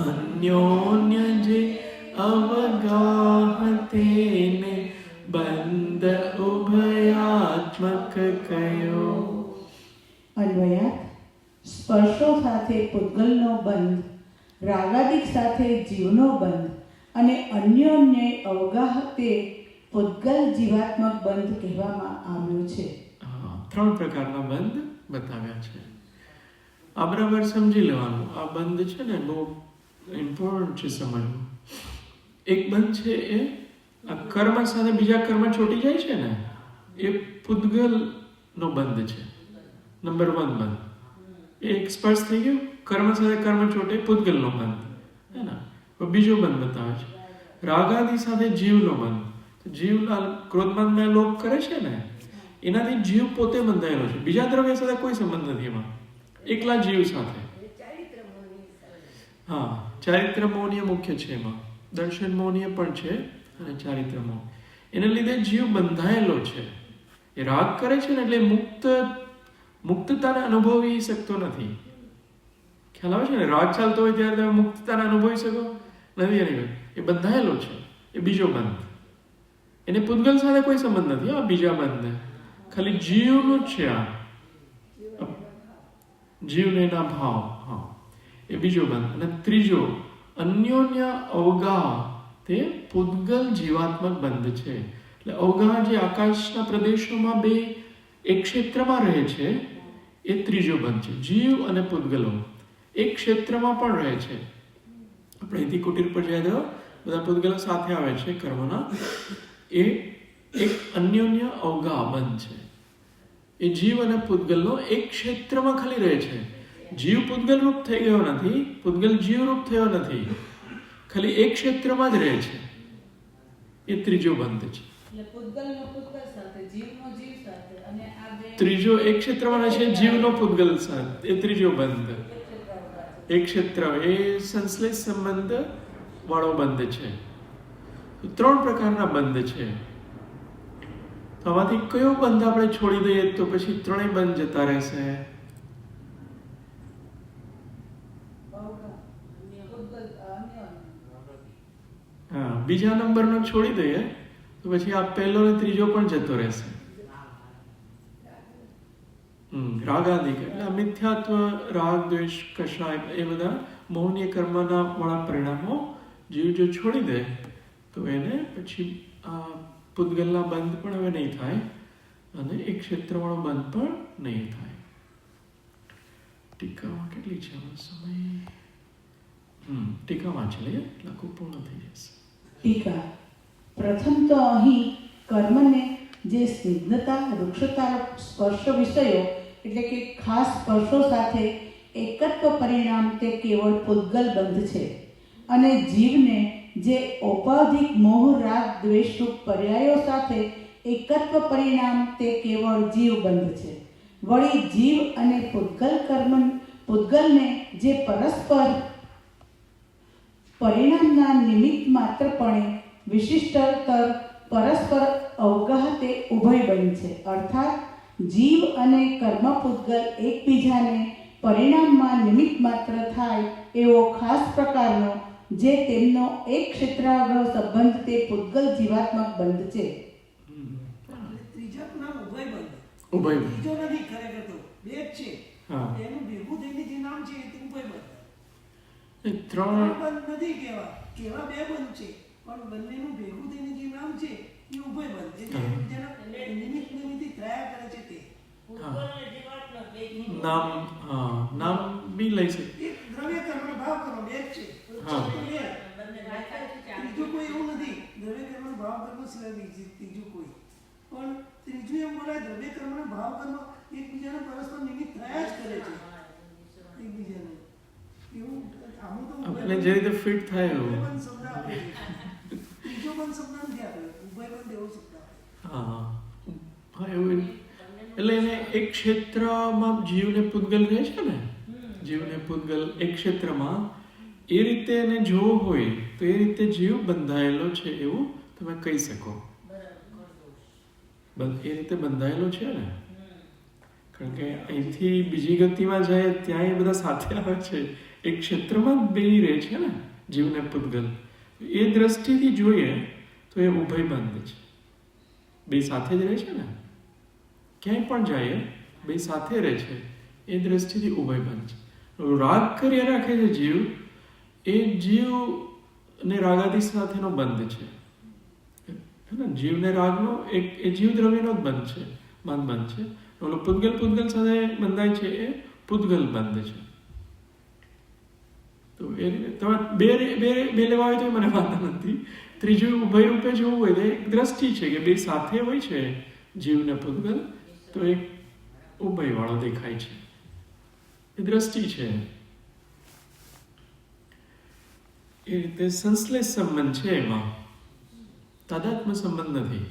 અન્યોન્ય જે અવગાહતેને બંધ ઉભયાત્મક કયો. અન્વયાર્થ સ્પર્શો સાથે પુદ્ગલનો બંધ, રાગાદિક સાથે જીવનો બંધ અને અન્યોન્ય અવગાહ તે પુદ્ગલ જીવાત્મક બંધ કહેવામાં આવ્યો છે. ત્રણ પ્રકારના બંધ બતાવ્યા છે. આ બરાબર સમજી લેવાનું. આ બંધ છે ને બહુ ઇમ્પોર્ટન્ટ છે સમજવું. એક બંધ છે એ આ કર્મ સાથે બીજા કર્મ ચોટી જાય છે ને, એ પુદ્ગલનો બંધ છે. નંબર 1 બંધ એ એક સ્પર્શ થઈ ગયો, કર્મ સાથે કર્મ ચોટે, પુદ્ગલનો બંધ હે ને. બીજો બંધ બતાવે છે રાગાદિ સાથે જીવનો બંધ. જીવ ક્રોધમાનમાં લોભ કરે છે ને, એનાથી જીવ પોતે બંધાયેલો છે, બીજા દ્રવ્ય સાથે કોઈ સંબંધ નથી એમાં, એકલા જીવ સાથે. હા, ચારિત્ર મૌન્ય મુખ્ય છે એમાં, દર્શન મૌન્ય પણ છે અને ચારિત્ર મૌન. એને લીધે જીવ બંધાયેલો છે. એ રાગ કરે છે ને એટલે મુક્તતાને અનુભવી શકતો નથી. ખ્યાલ આવે છે ને, રાગ ચાલતો હોય ત્યારે તમે મુક્તતાને અનુભવી શકો નથી. એની એ બંધાયેલો છે, એ બીજો બંધ. એને પુદ્ગલ સાથે કોઈ સંબંધ નથી. આ બીજા બંધ ખાલી જીવનું જ છે. આ જીવને એના ભાવ, હા, એ બીજો બંધ. અને ત્રીજો અન્યોન્ય અવગાહ તે પુદ્ગલ જીવાત્મક બંધ છે. એટલે અવગાહ જે આકાશના પ્રદેશોમાં બે એક ક્ષેત્રમાં રહે છે, એ ત્રીજો બંધ છે. જીવ અને પુદ્ગલો એક ક્ષેત્રમાં પણ રહે છે. આપણે અહીંથી કુટીર પર જાય તો બધા પુદ્ગલો સાથે આવે છે કર્મના. એ એક અન્યોન્ય અવગાહ બંધ છે. એ જીવ અને પુદ્ગલનો એક ક્ષેત્રમાં ખાલી રહે છે. જીવ પુદ્ગલ રૂપ થઈ ગયો નથી, પુદ્ગલ જીવ રૂપ થયો નથી, ખાલી એક ક્ષેત્રમાં જ રહે છે. એ ત્રીજો બંધ છે. એટલે પુદ્ગલનો પુદ્ગલ સાથે, જીવનો જીવ સાથે, અને આ બે ત્રીજો એક ક્ષેત્રમાં રહે છે, જીવનો પુદ્ગલ સાથે, એ ત્રીજો બંધ. એક ક્ષેત્ર એ સંશ્લેષ સંબંધ વાળો બંધ છે. તો 3 પ્રકારના બંધ છે. તો આમાંથી કયો બંધ આપણે છોડી દઈએ તો પછી 3 બંધ જતા રહેશે? હા, બીજા નંબરનો છોડી દઈએ તો પછી આ પહેલો ને ત્રીજો પણ જતો રહેશે. રાગાદિક એટલે મિથ્યાત્વ, રાગ, દ્વેષ, કષાય એ બધા મૌન્ય કર્મના વાળા પરિણામો જીવ જો છોડી દે તો એને પછી આ પુદ્ગલના બંધ પણ હવે નહીં થાય અને એક ક્ષેત્રવાળો બંધ પણ નહીં થાય. ટીકામાં કેટલી છે સમય? ટીકા વાંચી લઈએ એટલે આખું પૂર્ણ થઈ જશે. ટીકા. પ્રથમ તો અહીં કર્મને જે સ્નિગ્ધતા, વૃક્ષતા, સ્પર્શ વિષયો એટલે કે ખાસ સ્પર્શો સાથે એકત્વ પરિણામ તે કેવળ પૂતગલ બંધ છે અને જીવને જે ઔપાધિક મોહ રાગ દ્વેષરૂપ પર્યાયો સાથે એકત્વ પરિણામ તે કેવળ જીવ બંધ છે. વળી જીવ અને પૂતગલને જે પરસ્પર પરિણામના નિમિત્ત માત્રપણે વિશિષ્ટતર પરસ્પર અવગાહ તે ઉભયબંધ છે. અર્થાત જીવ અને કર્મ પૂતગલ એકબીજાને પરિણામમાં નિમિત્ત માત્ર થાય એવો ખાસ પ્રકારનો જે તેમનો એક ક્ષેત્રાગ્રહ સંબંધ તે પૂતગલ જીવાત્મક બંધ છે. ત્રીજાનું નામ ઉભયબંધ. ઉભયબંધ. ત્રીજો નથી ખરેખર તો બે જ છે. હા. એનું ભેગું થઈને જે નામ છે તે ઉભયબંધ. ત્રણ બંધ નથી કેવા બે બંધ છે પણ બંનેનું ભેગું થઈને જે નામ છે એ ઉભયબંધ. એટલે એકબીજાના નિમિત્તથી થયા કરે છે તે. પૂતગલ અને જીવાત્મક બેની નામ બી લઈ શકે. એક દ્રવ્ય કર્મ ભાવ કર્મ બે જ છે. હા. ત્રીજું કોઈ એવું નથી. દ્રવ્ય કર્મ ભાવ કર્મ સિવાય ત્રીજું કોઈ. પણ ત્રીજું એમ બોલાય દ્રવ્ય કર્મ અને ભાવ કર્મ એકબીજાને પરસ્પર નિમિત્ત થયા જ કરે છે એકબીજાને. એવું આમ તો આપણે જે રીતે ફિટ થાય એવું. ઉભયબંધ શબ્દ આપે છે. ત્રીજો બંધ શબ્દ નથી આપ્યો. ઉભયબંધ એવો શબ્દ આપે. હા એવું. એટલે એને એક ક્ષેત્રમાં જીવને પૂતગલ રહે છે ને, જીવને પૂતગલ એક ક્ષેત્રમાં એ રીતે એને જોવું હોય તો એ રીતે જીવ બંધાયેલો છે એવું તમે કહી શકો. એ રીતે બંધાયેલો છે ને, કારણ કે અહીંથી બીજી ગતિમાં જાય ત્યાં એ બધા સાથે આવે છે. એક ક્ષેત્રમાં બે રહે છે ને જીવને પૂતગલ. એ દ્રષ્ટિથી જોઈએ તો એ ઉભયબંધ છે. બે સાથે જ રહે છે ને, ક્યાંય પણ જાય બે સાથે રહે છે. એ દ્રષ્ટિથી ઉભયબંધ છે. રાગ કર્યા રાખે છે જીવ, એ જીવ ને રાગાદી સાથેનો બંધ છે. જીવને રાગનો એ જીવ દ્રવ્યનો જ બંધ છે, બંધ છે. ઓલો પૂતગલ સાથે બંધાય છે એ પૂતગલ બંધ છે. તો એ રીતે તમે બે લેવા હોય તો મને વાંધો નથી. ત્રીજું ઉભય રૂપે જોવું હોય તો એક દ્રષ્ટિ છે કે બે સાથે હોય છે જીવ ને પૂતગલ, તો એક ઉભય વાળો દેખાય છે. એ દ્રષ્ટિ છે. એ રીતે સંશ્લેષ સંબંધ છે, એમાં તાદાત્મ્ય સંબંધ નથી.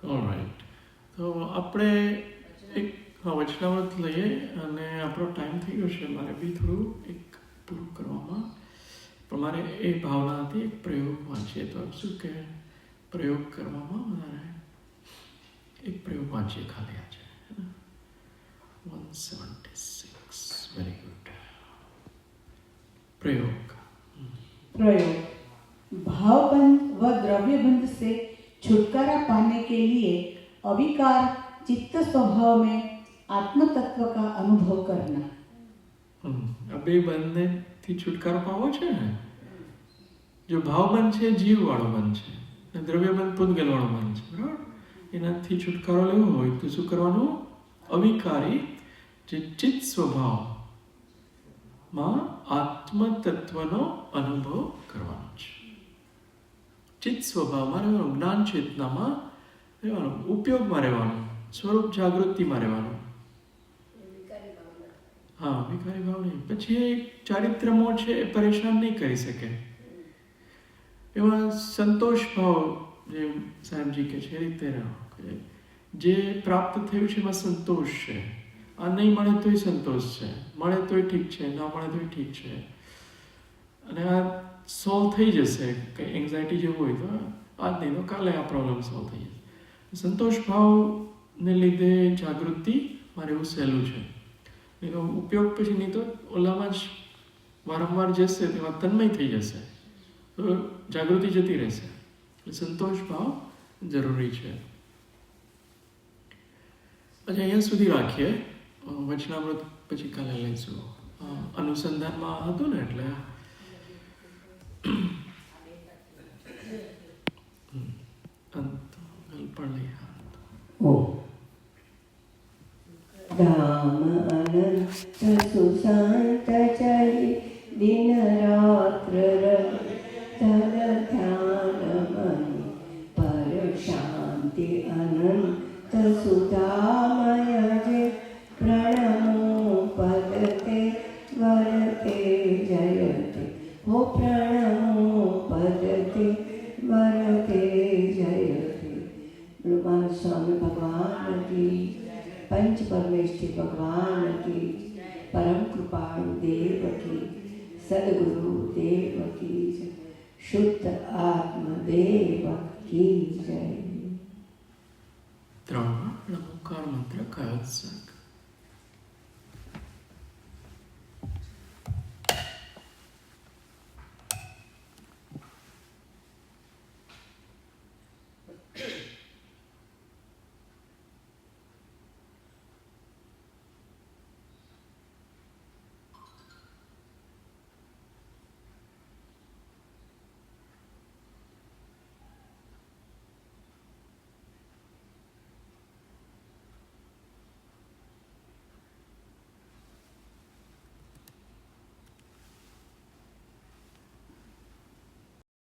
ઓલરાઈટ, તો આપણે એક વચનામૃત લઈએ અને આપણો ટાઈમ થઈ ગયો છે. મારે બી થોડું એક પૂરું કરવામાં, પણ મારે એ ભાવના હતી એક પ્રયોગ વાંચીએ તો શું કે પ્રયોગ કરવામાં વધારે એક પ્રયોગ વાંચીએ ખાલી આજે. 176 વેરી ગુડ. प्रयोग भावबंध व द्रव्यबंध से छुटकारा पाने के लिए अविकार चित्त स्वभाव में आत्म तत्व का अनुभव करना. अबे बंधने थी छुटकारो पावो छे ने. जो भावबंध છે જીવ વાળો બંધ છે, અને દ્રવ્યબંધ પૂતગલ વાળો બંધ છે, બરાબર. એનાથી છુટકારો લેવો હોય તો શું કરવાનું? અવિકારી જે ચિત્ત સ્વભાવમાં આત્મ તત્વનો અનુભવ કરવાનો છે. ચિત્ત સ્વભાવમાં રહેવાનું, જ્ઞાન ચેતનામાં રહેવાનું, ઉપયોગમાં રહેવાનું, સ્વરૂપ જાગૃતિમાં રહેવાનું. હા, વિકારી ભાવ નહીં. પછી એ ચારિત્ર મોહ છે એ પરેશાન નહીં કરી શકે. એમાં સંતોષ ભાવ, જે સાહેબજી કે છે એ રીતે જે પ્રાપ્ત થયું છે એમાં સંતોષ છે. આ નહીં મળે તોય સંતોષ છે, મળે તોય ઠીક છે, ના મળે તોય ઠીક છે. અને આ સોલ્વ થઈ જશે. કંઈ એન્ઝાયટી જેવું હોય તો આજ નહીં તો કાલે આ પ્રોબ્લેમ સોલ્વ થઈ જશે. સંતોષ ભાવને લીધે જાગૃતિ મારે એવું સહેલું છે. એનો ઉપયોગ પછી નહીં તો ઓલામાં જ વારંવાર જશે તેમાં તન્મય થઈ જશે, તો જાગૃતિ જતી રહેશે. એટલે સંતોષ ભાવ જરૂરી છે. પછી અહીંયા સુધી રાખીએ. વચનામૃત પછી કાલે લઈશું. અનુસંધાનમાં હતું ને એટલે પણ લઈ. धाम अनंत सुशांत चली दिन रात्र तन ध्यान मन पंच परमेष्ठी भगवान की परम कृपाणु देव की सदगुरु देव की जय। शुद्ध आत्मदेव की जय। 3 મુકાર મંત્ર કયો જ